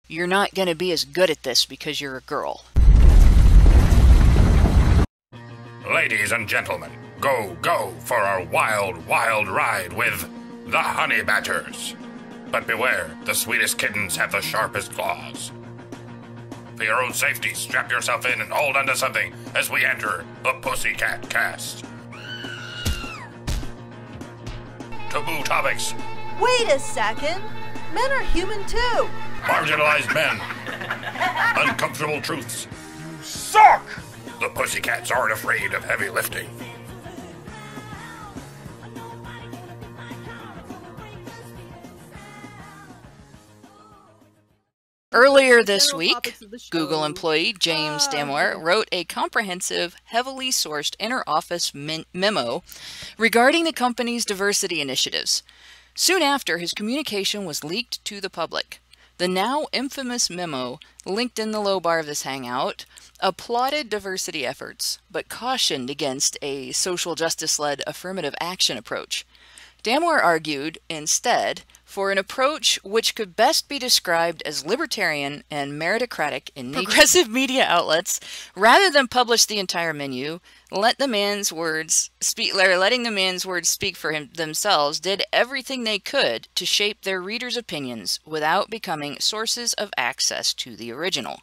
You're not gonna be as good at this because you're a girl. Ladies and gentlemen, go for our wild ride with the Honey Badgers. But beware, the sweetest kittens have the sharpest claws. For your own safety, strap yourself in and hold onto something as we enter the Pussycat cast. Taboo topics. Wait a second. Men are human too. Marginalized men. Uncomfortable truths. You suck! The Pussycats aren't afraid of heavy lifting. Earlier this week, Google employee James Damore wrote a comprehensive, heavily sourced inter-office memo regarding the company's diversity initiatives. Soon after, his communication was leaked to the public. The now infamous memo, linked in the low bar of this hangout, applauded diversity efforts, but cautioned against a social justice-led affirmative action approach. Damore argued, instead, for an approach which could best be described as libertarian and meritocratic in nature. Progressive media outlets, rather than publish the entire menu, letting the man's words speak for themselves, did everything they could to shape their readers' opinions without becoming sources of access to the original.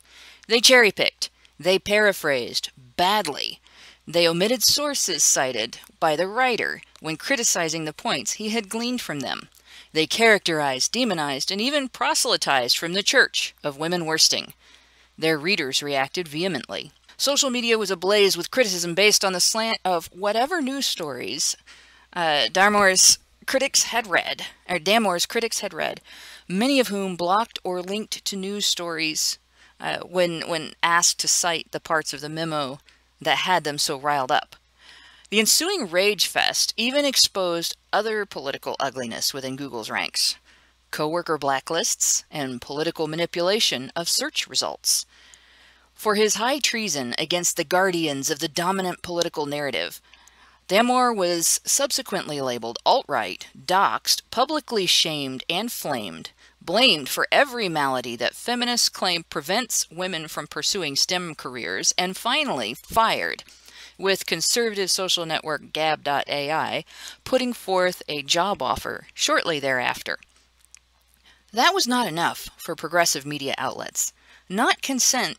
They cherry-picked. They paraphrased badly. They omitted sources cited by the writer when criticizing the points he had gleaned from them. They characterized, demonized, and even proselytized from the church of women worsting. Their readers reacted vehemently. Social media was ablaze with criticism based on the slant of whatever news stories Damore's critics had read, many of whom blocked or linked to news stories when asked to cite the parts of the memo that had them so riled up. The ensuing rage fest even exposed other political ugliness within Google's ranks: coworker blacklists and political manipulation of search results. For his high treason against the guardians of the dominant political narrative, Damore was subsequently labeled alt-right, doxxed, publicly shamed and flamed, blamed for every malady that feminists claim prevents women from pursuing STEM careers, and finally fired, with conservative social network Gab.ai putting forth a job offer shortly thereafter. That was not enough for progressive media outlets. Not content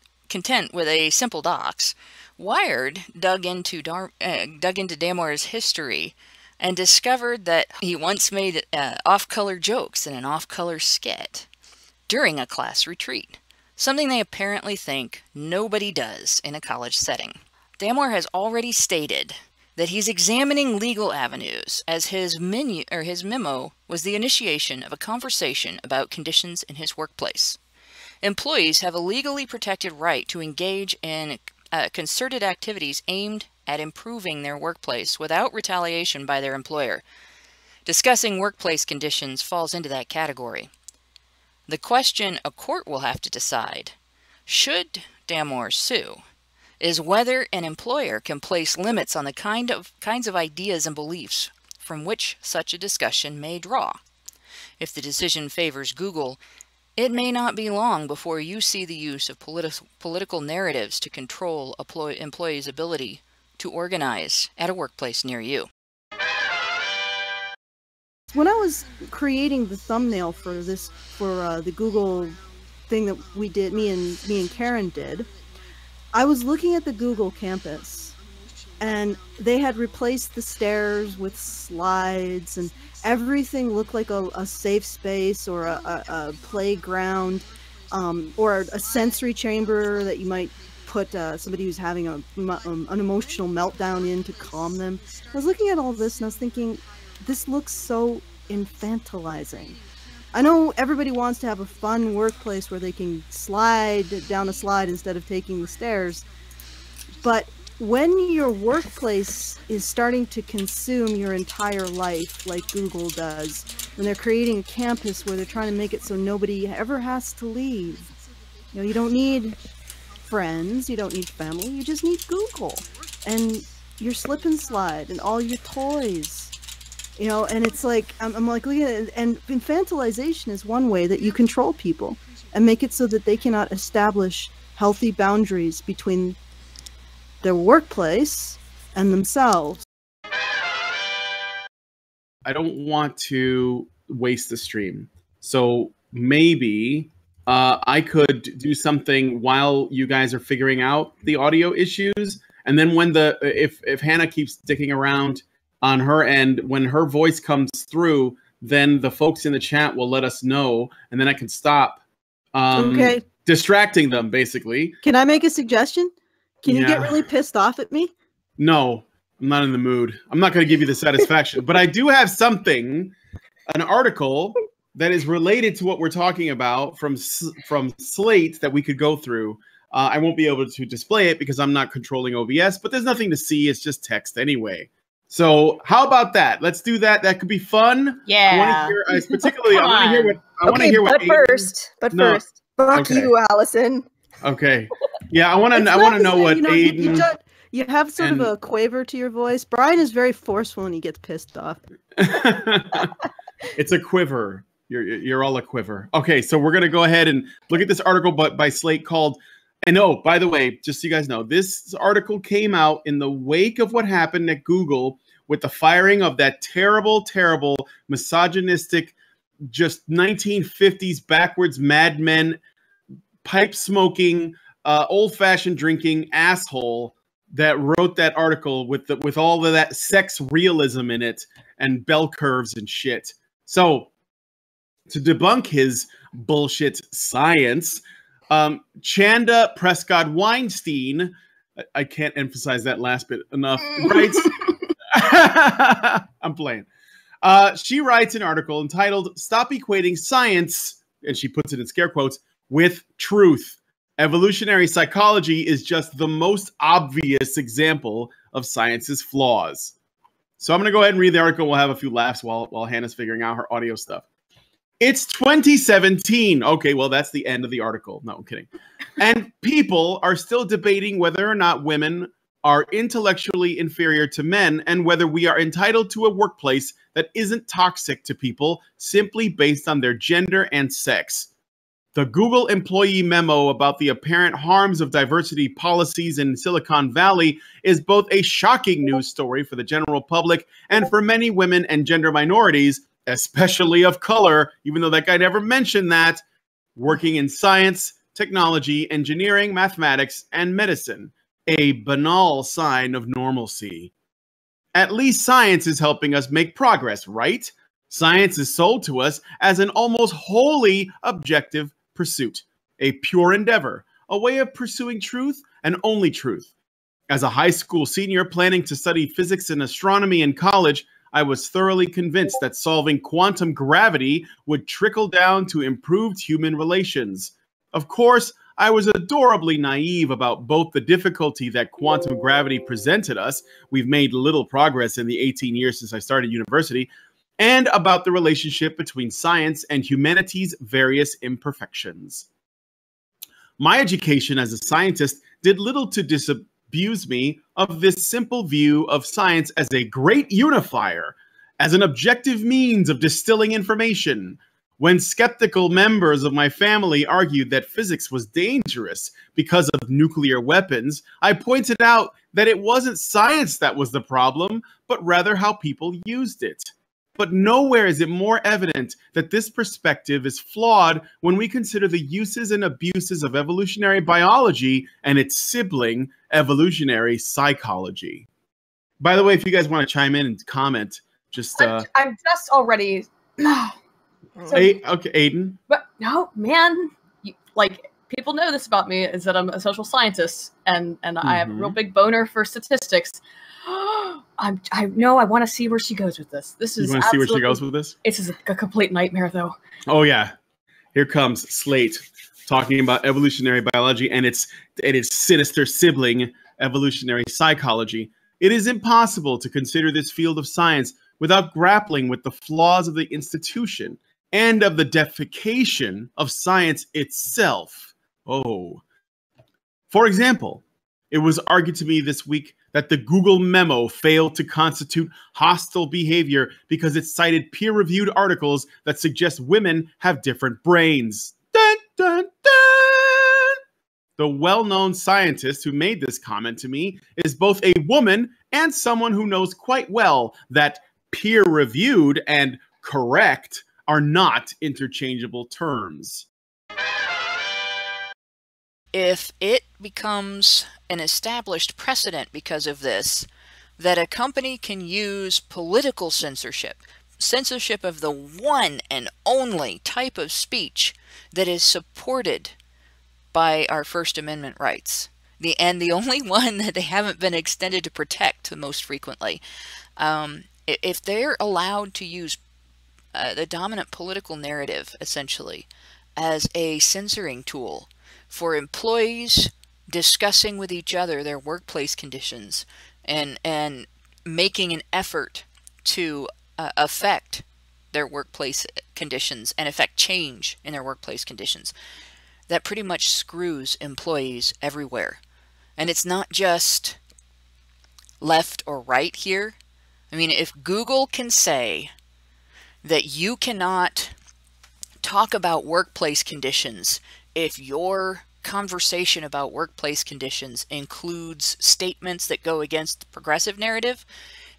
with a simple dox, Wired dug into Damore's history and discovered that he once made off-color jokes in an off-color skit during a class retreat, something they apparently think nobody does in a college setting. Damore has already stated that he's examining legal avenues, as his memo was the initiation of a conversation about conditions in his workplace. Employees have a legally protected right to engage in concerted activities aimed at improving their workplace without retaliation by their employer. Discussing workplace conditions falls into that category. The question a court will have to decide, should Damore sue, is whether an employer can place limits on the kinds of ideas and beliefs from which such a discussion may draw. If the decision favors Google, it may not be long before you see the use of political narratives to control employees' ability to organize at a workplace near you. When I was creating the thumbnail for the Google thing that we did, me and Karen did, I was looking at the Google campus, and they had replaced the stairs with slides, and everything looked like a safe space or a playground, or a sensory chamber that you might put somebody who's having an emotional meltdown in to calm them. I was looking at all this and I was thinking, this looks so infantilizing. I know everybody wants to have a fun workplace where they can slide down a slide instead of taking the stairs, but when your workplace is starting to consume your entire life like Google does, when they're creating a campus where they're trying to make it so nobody ever has to leave, you know, you don't need friends, you don't need family, you just need Google and your slip and slide and all your toys. You know, and it's like, I'm like looking at it, and infantilization is one way that you control people. and make it so that they cannot establish healthy boundaries between their workplace and themselves. I don't want to waste the stream. So maybe I could do something while you guys are figuring out the audio issues. And then when if Hannah keeps sticking around on her end, when her voice comes through, then the folks in the chat will let us know, and then I can stop distracting them, basically. Can I make a suggestion? Can you get really pissed off at me? No, I'm not in the mood. I'm not going to give you the satisfaction. But I do have something, an article that is related to what we're talking about from Slate that we could go through. I won't be able to display it because I'm not controlling OBS, but there's nothing to see. It's just text anyway. So how about that? Let's do that. That could be fun. Yeah. I want to hear, particularly, I want to hear what. I want to hear what. First, fuck you, Allison. Okay. Yeah, I want to know what Aiden. You have sort of a quaver to your voice. Brian is very forceful when he gets pissed off. It's a quiver. You're all a quiver. Okay, so we're gonna go ahead and look at this article, by Slate called. And oh, by the way, just so you guys know, this article came out in the wake of what happened at Google with the firing of that terrible, terrible, misogynistic, just 1950s backwards Mad Men, pipe smoking, old-fashioned drinking asshole that wrote that article with all of that sex realism in it and bell curves and shit. So to debunk his bullshit science, Chanda Prescott Weinstein, I can't emphasize that last bit enough, writes, I'm playing. She writes an article entitled "Stop Equating Science," and she puts it in scare quotes, with truth. Evolutionary psychology is just the most obvious example of science's flaws. So I'm going to go ahead and read the article. We'll have a few laughs while Hannah's figuring out her audio stuff. It's 2017. Okay, well, that's the end of the article. No, I'm kidding. And people are still debating whether or not women are intellectually inferior to men and whether we are entitled to a workplace that isn't toxic to people simply based on their gender and sex. The Google employee memo about the apparent harms of diversity policies in Silicon Valley is both a shocking news story for the general public and for many women and gender minorities, especially of color, even though that guy never mentioned that, working in science, technology, engineering, mathematics, and medicine, a banal sign of normalcy. At least science is helping us make progress, right? Science is sold to us as an almost wholly objective pursuit, a pure endeavor, a way of pursuing truth and only truth. As a high school senior planning to study physics and astronomy in college, I was thoroughly convinced that solving quantum gravity would trickle down to improved human relations. Of course, I was adorably naive about both the difficulty that quantum gravity presented us — we've made little progress in the 18 years since I started university — and about the relationship between science and humanity's various imperfections. My education as a scientist did little to disabuse me of this simple view of science as a great unifier, as an objective means of distilling information. When skeptical members of my family argued that physics was dangerous because of nuclear weapons, I pointed out that it wasn't science that was the problem, but rather how people used it. But nowhere is it more evident that this perspective is flawed when we consider the uses and abuses of evolutionary biology and its sibling, evolutionary psychology. By the way, if you guys want to chime in and comment, just... I'm just already... okay, Aiden? But no, man. People know this about me, is that I'm a social scientist, and I have a real big boner for statistics. I know. I want to see where she goes with this. You want to see where she goes with this? It's a complete nightmare, though. Oh yeah, here comes Slate talking about evolutionary biology and its sinister sibling, evolutionary psychology. It is impossible to consider this field of science without grappling with the flaws of the institution and of the deification of science itself. Oh, for example, it was argued to me this week that the Google memo failed to constitute hostile behavior because it cited peer-reviewed articles that suggest women have different brains. Dun, dun, The well-known scientist who made this comment to me is both a woman and someone who knows quite well that peer-reviewed and correct are not interchangeable terms. If it becomes an established precedent because of this, that a company can use political censorship of the one and only type of speech that is supported by our First Amendment rights, and the only one that they haven't been extended to protect the most frequently, if they're allowed to use the dominant political narrative, essentially, as a censoring tool for employees discussing with each other their workplace conditions and making an effort to affect their workplace conditions and affect change in their workplace conditions, that pretty much screws employees everywhere. And it's not just left or right here. I mean, if Google can say that you cannot talk about workplace conditions if your conversation about workplace conditions includes statements that go against the progressive narrative,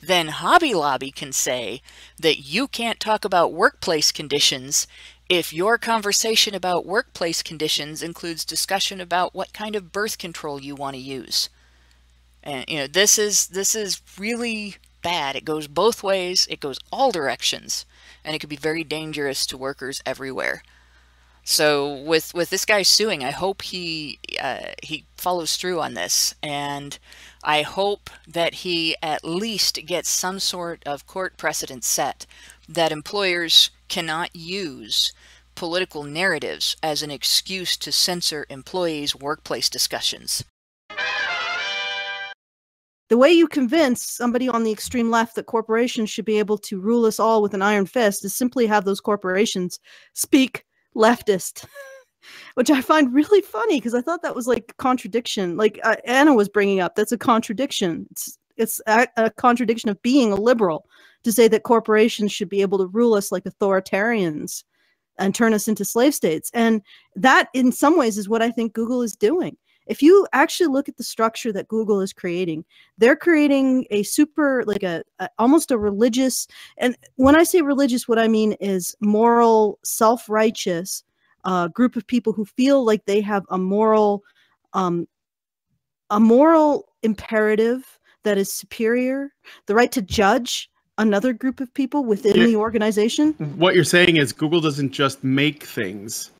then Hobby Lobby can say that you can't talk about workplace conditions if your conversation about workplace conditions includes discussion about what kind of birth control you want to use. And this is really bad. It goes both ways. It goes all directions, and it could be very dangerous to workers everywhere. So with this guy suing, I hope he follows through on this, and I hope that he at least gets some sort of court precedent set that employers cannot use political narratives as an excuse to censor employees' workplace discussions. The way you convince somebody on the extreme left that corporations should be able to rule us all with an iron fist is simply have those corporations speak leftist, which I find really funny because I thought that was like a contradiction. Like Anna was bringing up, that's a contradiction. It's a contradiction of being a liberal to say that corporations should be able to rule us like authoritarians and turn us into slave states. And that in some ways is what I think Google is doing. If you actually look at the structure that Google is creating, they're creating a super, like almost a religious, and when I say religious, what I mean is moral, self-righteous group of people who feel like they have a moral imperative that is superior, the right to judge another group of people within the organization. What you're saying is Google doesn't just make things.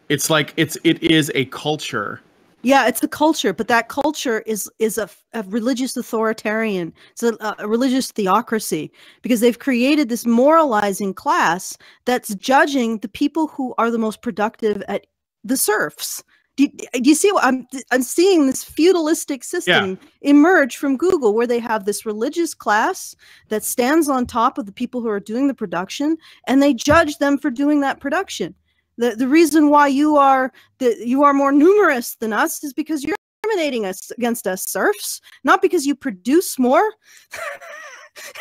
It's like it is a culture. Yeah, it's a culture, but that culture is a religious authoritarian. It's a religious theocracy because they've created this moralizing class that's judging the people who are the most productive at the serfs. Do you see what I'm seeing? This feudalistic system emerge from Google, where they have this religious class that stands on top of the people who are doing the production, and they judge them for doing that production. The reason why you are more numerous than us is because you're discriminating against us serfs, not because you produce more.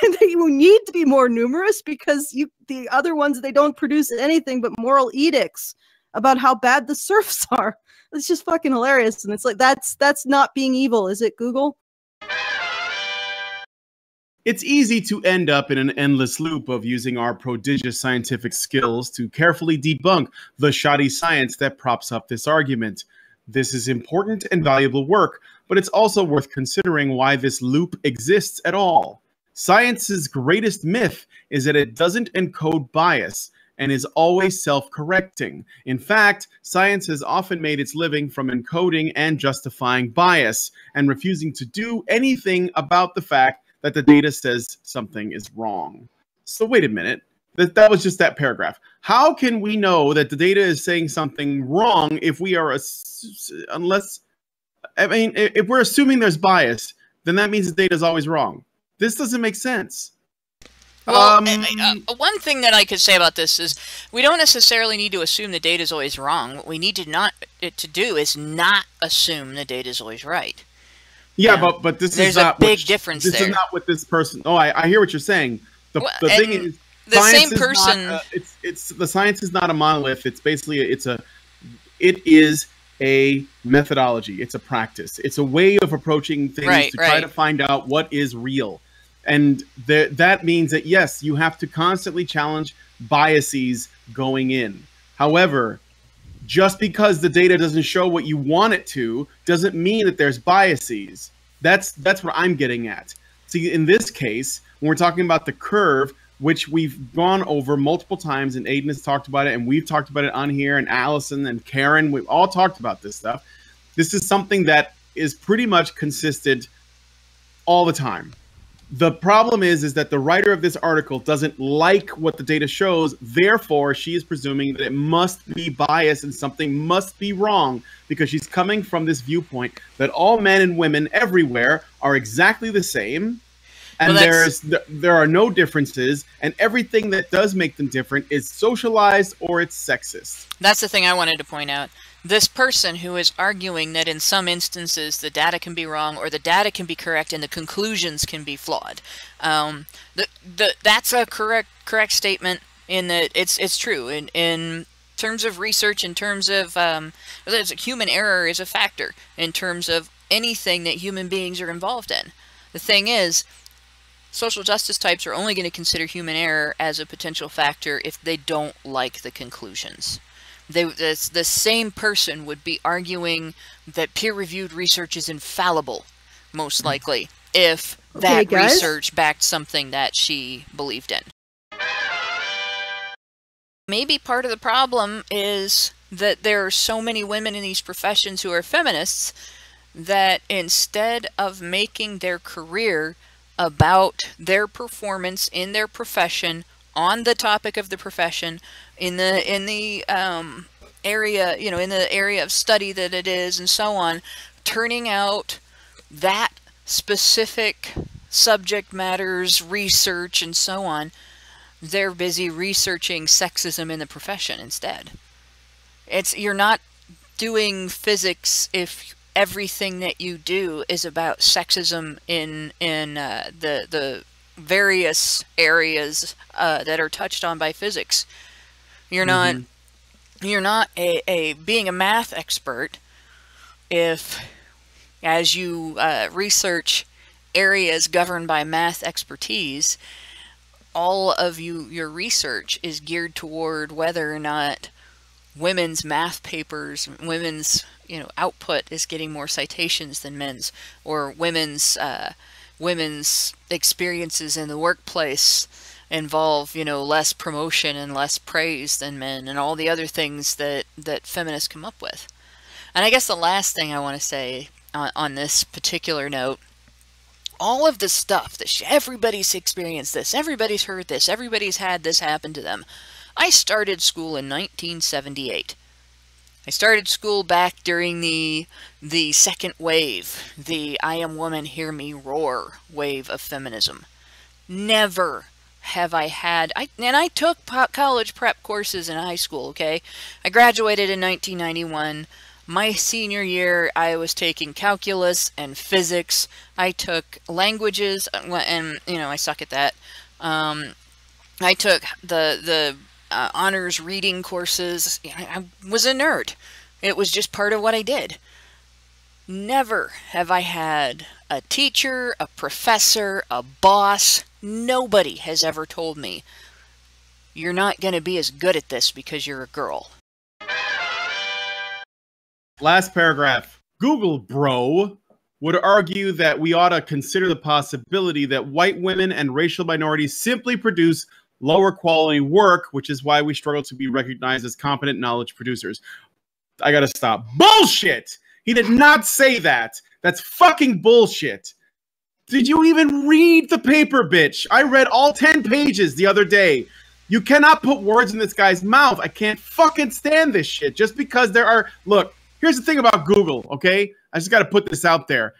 And you need to be more numerous because the other ones, they don't produce anything but moral edicts about how bad the serfs are. It's just fucking hilarious, and it's like that's not being evil, is it, Google? It's easy to end up in an endless loop of using our prodigious scientific skills to carefully debunk the shoddy science that props up this argument. This is important and valuable work, but it's also worth considering why this loop exists at all. Science's greatest myth is that it doesn't encode bias and is always self-correcting. In fact, science has often made its living from encoding and justifying bias and refusing to do anything about the fact that the data says something is wrong. So wait a minute, that was just that paragraph. How can we know that the data is saying something wrong if we are, if we're assuming there's bias, then that means the data is always wrong. This doesn't make sense. Well, one thing that I could say about this is we don't necessarily need to assume the data is always wrong. What we need to do is not assume the data is always right. Yeah, but this is not a big difference there. This is not what this person. Oh, I hear what you're saying. The thing is, the same person. It's the science is not a monolith. It's basically it is a methodology. It's a practice. It's a way of approaching things to try to find out what is real. And that means that, yes, you have to constantly challenge biases going in. However, just because the data doesn't show what you want it to doesn't mean that there's biases. That's what I'm getting at. See, in this case, when we're talking about the curve, which we've gone over multiple times, and Aiden has talked about it, and we've talked about it on here, and Alison and Karen, we've all talked about this stuff. This is something that is pretty much consistent all the time. The problem is that the writer of this article doesn't like what the data shows. Therefore, she is presuming that it must be biased and something must be wrong, because she's coming from this viewpoint that all men and women everywhere are exactly the same. And there are no differences, and everything that does make them different is socialized or it's sexist. That's the thing I wanted to point out. This person who is arguing that in some instances the data can be wrong or the data can be correct and the conclusions can be flawed. That's a correct statement in that it's true. In terms of research, in terms of human error is a factor in terms of anything that human beings are involved in. The thing is, social justice types are only going to consider human error as a potential factor if they don't like the conclusions. The same person would be arguing that peer-reviewed research is infallible, most likely, if that research backed something that she believed in. Maybe part of the problem is that there are so many women in these professions who are feminists that instead of making their career about their performance in their profession, on the topic of the profession, in the area, in the area of study that it is, and so on, turning out that specific subject matters, research, and so on, they're busy researching sexism in the profession instead. You're not doing physics if everything that you do is about sexism in the various areas that are touched on by physics. You're not being a math expert if, as you research areas governed by math expertise, all of your research is geared toward whether or not women's math papers, women's output is getting more citations than men's, or women's experiences in the workplace involve less promotion and less praise than men, and all the other things that feminists come up with. And I guess the last thing I want to say on this particular note, all of the stuff that everybody's experienced this, everybody's heard this, everybody's had this happen to them. I started school in 1978. I started school back during the second wave, the I Am Woman, Hear Me Roar wave of feminism. Never have I had, and I took college prep courses in high school, okay? I graduated in 1991. My senior year, I was taking calculus and physics. I took languages, and I suck at that. I took the honors reading courses. I was a nerd. It was just part of what I did. Never have I had a teacher, a professor, a boss. Nobody has ever told me, you're not going to be as good at this because you're a girl. Last paragraph. Google bro would argue that we ought to consider the possibility that white women and racial minorities simply produce lower quality work, which is why we struggle to be recognized as competent knowledge producers. I gotta stop. Bullshit! He did not say that. That's fucking bullshit. Did you even read the paper, bitch? I read all 10 pages the other day. You cannot put words in this guy's mouth. I can't fucking stand this shit. Just because there are... Look, here's the thing about Google, okay? I just gotta put this out there.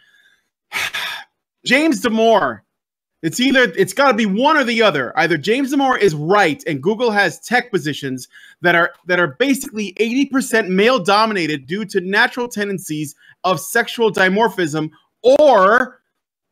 James Damore. It's got to be one or the other. Either James Damore is right and Google has tech positions that are basically 80% male dominated due to natural tendencies of sexual dimorphism, or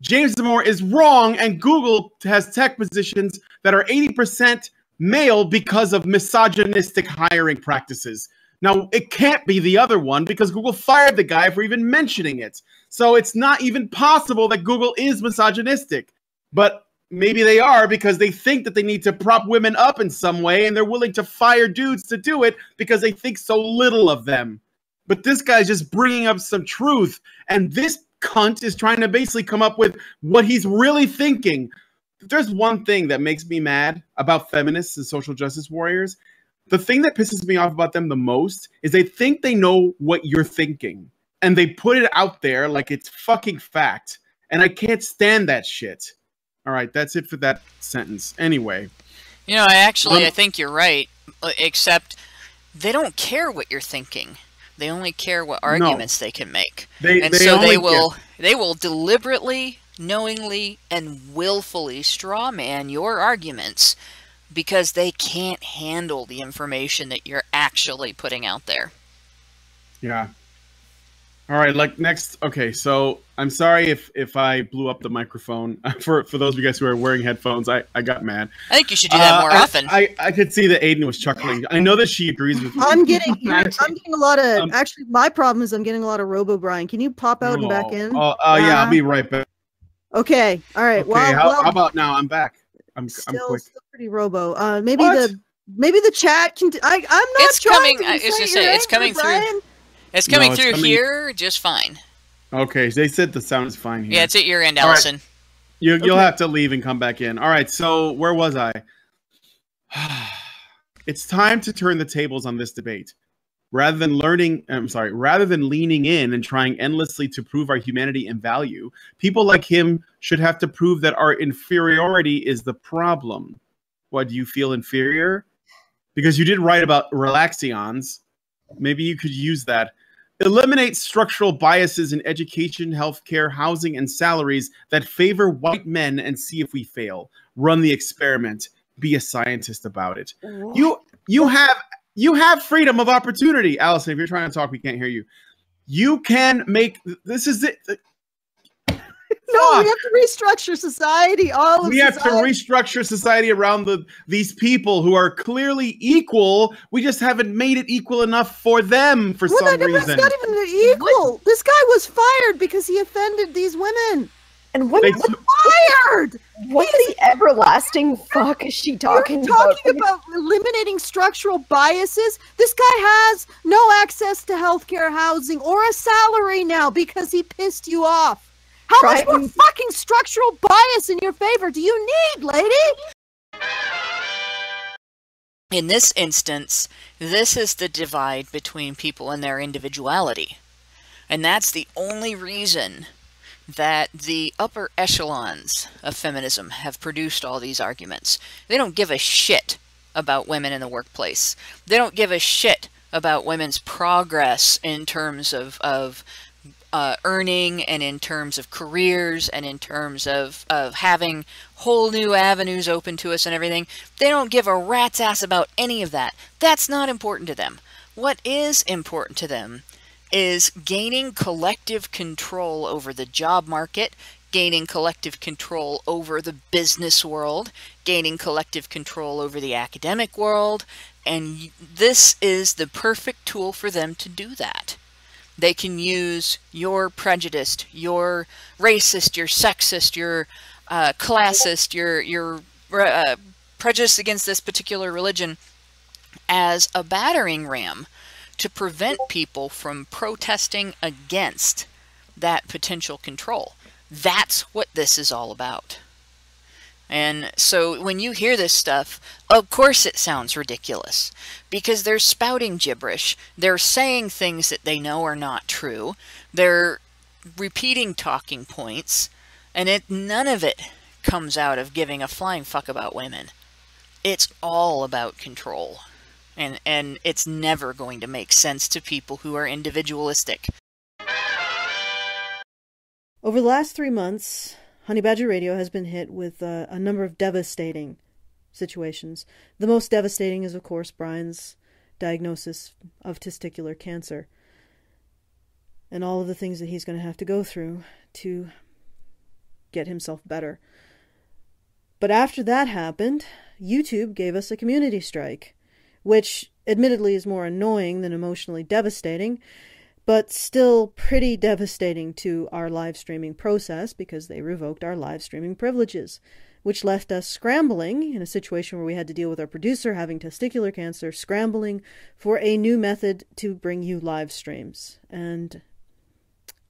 James Damore is wrong and Google has tech positions that are 80% male because of misogynistic hiring practices. Now, it can't be the other one because Google fired the guy for even mentioning it. So it's not even possible that Google is misogynistic. But maybe they are because they think that they need to prop women up in some way, and they're willing to fire dudes to do it because they think so little of them. But this guy's just bringing up some truth, and this cunt is trying to basically come up with what he's really thinking. There's one thing that makes me mad about feminists and social justice warriors. The thing that pisses me off about them the most is they think they know what you're thinking, and they put it out there like it's fucking fact. And I can't stand that shit. All right, that's it for that sentence. Anyway. I think you're right, except they don't care what you're thinking. They only care what arguments they can make. They will deliberately, knowingly, and willfully strawman your arguments because they can't handle the information that you're actually putting out there. Yeah. All right, next. Okay, so I'm sorry if I blew up the microphone. For those of you guys who are wearing headphones, I got mad. I think you should do that more often. I could see that Aiden was chuckling. I know that she agrees with me. I'm getting a lot of, actually, my problem is I'm getting a lot of Robo Brian. Can you pop out and back in? Yeah, I'll be right back. Okay, all right. Okay, how about now? I'm back. I'm quick. Still pretty Robo. Maybe the chat can. I'm not. It's coming. I was gonna say it's coming through. Brian. It's coming through here just fine. Okay, they said the sound is fine here. Yeah, it's at your end, Alison. Right. You'll have to leave and come back in. All right, so where was I? It's time to turn the tables on this debate. Rather than leaning in and trying endlessly to prove our humanity and value, people like him should have to prove that our inferiority is the problem. What, do you feel inferior? Because you did write about relaxions. Maybe you could use that. Eliminate structural biases in education, healthcare, housing, and salaries that favor white men and see if we fail. Run the experiment. Be a scientist about it. What? You have freedom of opportunity. Alison, if you're trying to talk, we can't hear you. You can make... This is it. No, we have to restructure society. We have to restructure society around these people who are clearly equal. We just haven't made it equal enough for them for some reason. It's not even equal. What? This guy was fired because he offended these women. And what was fired? What the everlasting fuck is she talking about? You're talking about eliminating structural biases? This guy has no access to healthcare, housing, or a salary now because he pissed you off. How much more fucking structural bias in your favor do you need, lady? In this instance, this is the divide between people and their individuality. And that's the only reason that the upper echelons of feminism have produced all these arguments. They don't give a shit about women in the workplace. They don't give a shit about women's progress in terms of earning and in terms of careers and in terms of having whole new avenues open to us and everything. They don't give a rat's ass about any of that. That's not important to them. What is important to them is gaining collective control over the job market, gaining collective control over the business world, gaining collective control over the academic world, and this is the perfect tool for them to do that. They can use your prejudiced, your racist, your sexist, your classist, your prejudice against this particular religion as a battering ram to prevent people from protesting against that potential control. That's what this is all about. And so when you hear this stuff, of course it sounds ridiculous, because they're spouting gibberish. They're saying things that they know are not true. They're repeating talking points, and none of it comes out of giving a flying fuck about women. It's all about control. And it's never going to make sense to people who are individualistic. Over the last 3 months, Honey Badger Radio has been hit with a number of devastating situations. The most devastating is, of course, Brian's diagnosis of testicular cancer. And all of the things that he's going to have to go through to get himself better. But after that happened, YouTube gave us a community strike, which admittedly is more annoying than emotionally devastating, but still pretty devastating to our live streaming process because they revoked our live streaming privileges, which left us scrambling in a situation where we had to deal with our producer having testicular cancer, scrambling for a new method to bring you live streams. And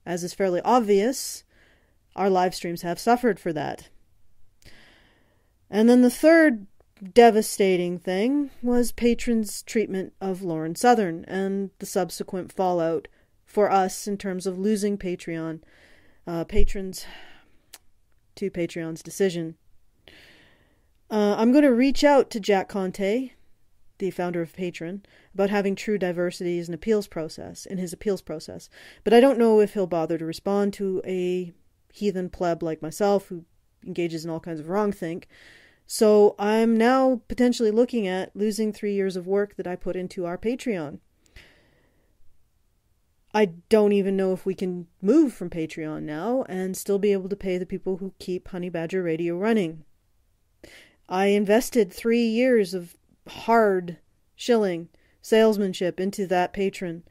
as is fairly obvious, our live streams have suffered for that. And then the third devastating thing was patrons' treatment of Lauren Southern and the subsequent fallout for us in terms of losing patrons to Patreon's decision. I'm going to reach out to Jack Conte, the founder of Patreon, about having true diversity in his appeals process. But I don't know if he'll bother to respond to a heathen pleb like myself who engages in all kinds of wrongthink. So I'm now potentially looking at losing 3 years of work that I put into our Patreon. I don't even know if we can move from Patreon now and still be able to pay the people who keep Honey Badger Radio running. I invested 3 years of hard shilling salesmanship into that patron,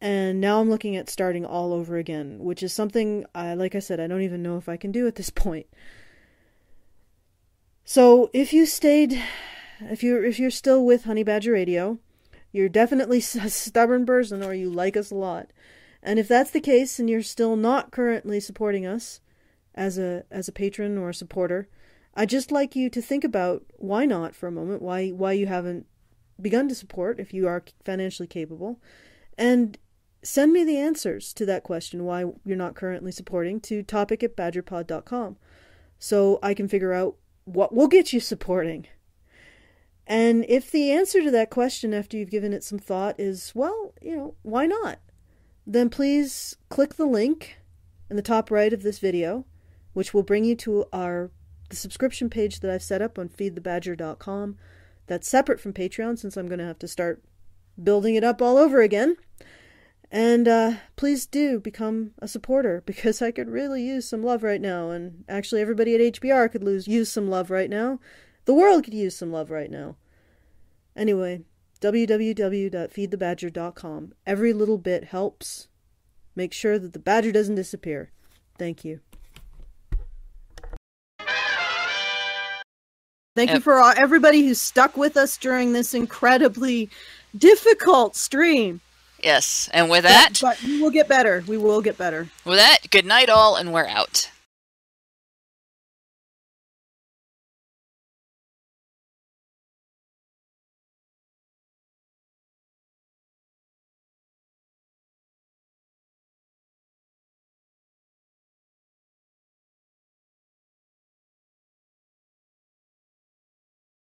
and now I'm looking at starting all over again, which is something, like I said, I don't even know if I can do at this point. So if you're still with Honey Badger Radio, you're definitely a stubborn person, or you like us a lot. And if that's the case and you're still not currently supporting us as a patron or a supporter, I'd just like you to think about why not for a moment, why you haven't begun to support if you are financially capable, and send me the answers to that question, why you're not currently supporting, to topic@badgerpod.com, so I can figure out what will get you supporting. And if the answer to that question after you've given it some thought is, well, why not? Then please click the link in the top right of this video, which will bring you to the subscription page that I've set up on feedthebadger.com. That's separate from Patreon, since I'm going to have to start building it up all over again. And please do become a supporter, because I could really use some love right now. And actually everybody at HBR could use some love right now. The world could use some love right now. Anyway, www.feedthebadger.com. Every little bit helps. Make sure that the badger doesn't disappear. Thank you. Thank you for everybody who stuck with us during this incredibly difficult stream. Yes, and with that... But we will get better. We will get better. With that, good night all, and we're out.